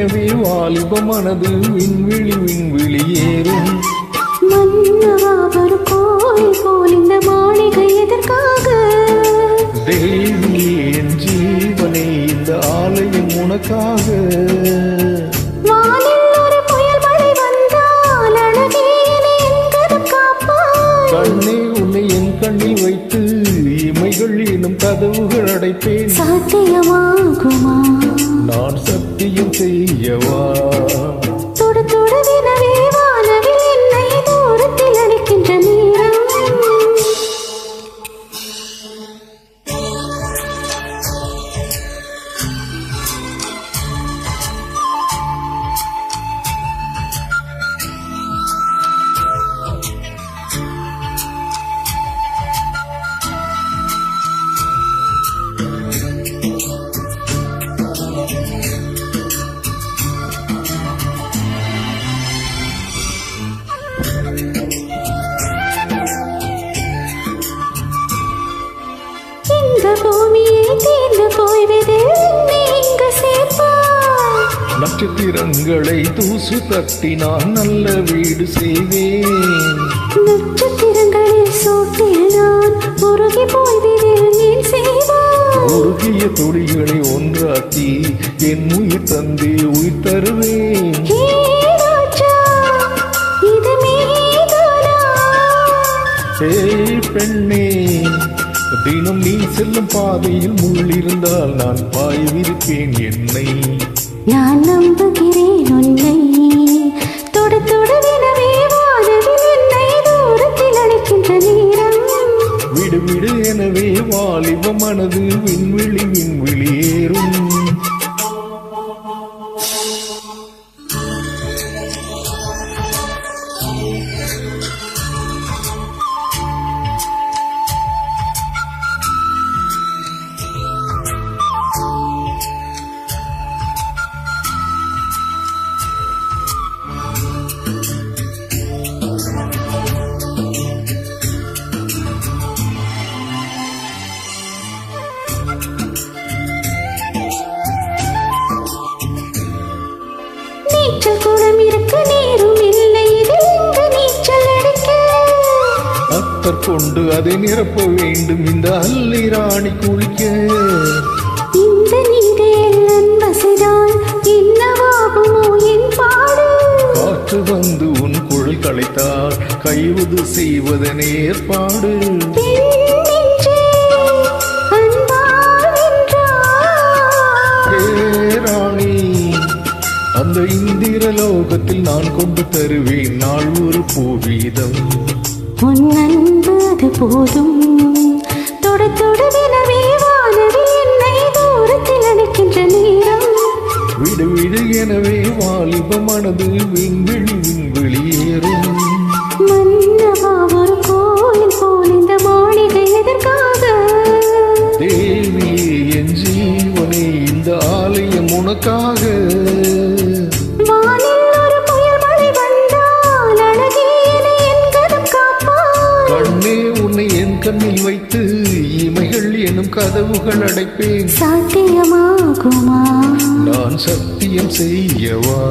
எனவே வாலிப மனது விண்வெளி ஏறும். மன்னவா ஒரு கோயில் போல் இந்த மாளிகை எதற்காக? தேவி என் ஜீவனே இந்த ஆலயம் உனக்காக. வானில் ஒரு புயல் மழை வந்தால் அழகே என்னை எங்கனம் காப்பாய். கண்ணே உன்னை என் கண்ணில் வைத்து இமைகள் எனும் கதவுகள் அடைப்பேன். சாத்தியமாகுமா? நான் சத்தியம் செய்யவா? தொடு தொடுவினவே வானவில் என்னை தூரத்தில் அழைக்கின்ற நேரம். இந்த பூமியை தீர்ந்து போய்விடு நீங்க சேர்ப்பாய். நட்சத்திரங்களை தூசு தட்டி நான் நல்ல வீடு செய்வேன். நட்சத்திரங்களில் சோட்டில் நான் உருகி போய்விடு நீ செய்வாய். உருகிய துளிகளை ஒன்றாக்கி என் உயிர் தந்தே உயிர் தருவேன். ஹே ராஜா, இது மீதானா? ஏ பெண்ணே, தினம் நீ செல்லும் பாதையில் முள் இருந்தால் நான் பாய்விருப்பேன் என்னை. நான் நம்புகிறேன் உன்னை. தொடு தொடுவினவே வானவில் என்னை தூரத்தில் அழைக்கின்ற நேரம். விடு விடு எனவே வாலிப மனது விண்வெளி ஏறும். நீச்சல் குளம் இருக்க நேரும் இல்லை இதில் இங்கு நீச்சல் அடிக்க. அத்தர் கொண்டு அதை நிரப்ப வேண்டும் இந்த அல்லி ராணி குளிக்க. இந்த நீரையில் அன்பசைதான் என்னவாகுமோ என் பாடு. காற்று வந்து உன் குழல் களைத்தால் கைவது செய்வதன் ஏற்பாடு. பெண் நெஞ்சே அன்பால் வென்றாய். ஹே ராணி, அந்த இந்திர லோகத்தில் நான் கொண்டு தருவேன் நாள் ஒரு பூவீதம். உன் அன்பு அது போதும். தொடு தொடுவினவே வானவில் என்னை தூரத்தில் அழைக்கின்ற நேரம். விடு விடு எனவே வாலிப மனது விண்வெளி ஏறும். மன்னவா ஒரு கோயில் போல் இந்த மாளிகை எதற்காக? தேவி என் ஜீவனே இந்த ஆலயம் உனக்காக. வானில் ஒரு புயல் மழை வந்தால் அழகே என்னை எங்கனம் காப்பாய். கண்ணே உன்னை என் கண்ணில் வைத்து இமைகள் எனும் கதவுகள் அடைப்பேன். சாத்தியமாகுமா? நான் சத்தியம் செய்யவா?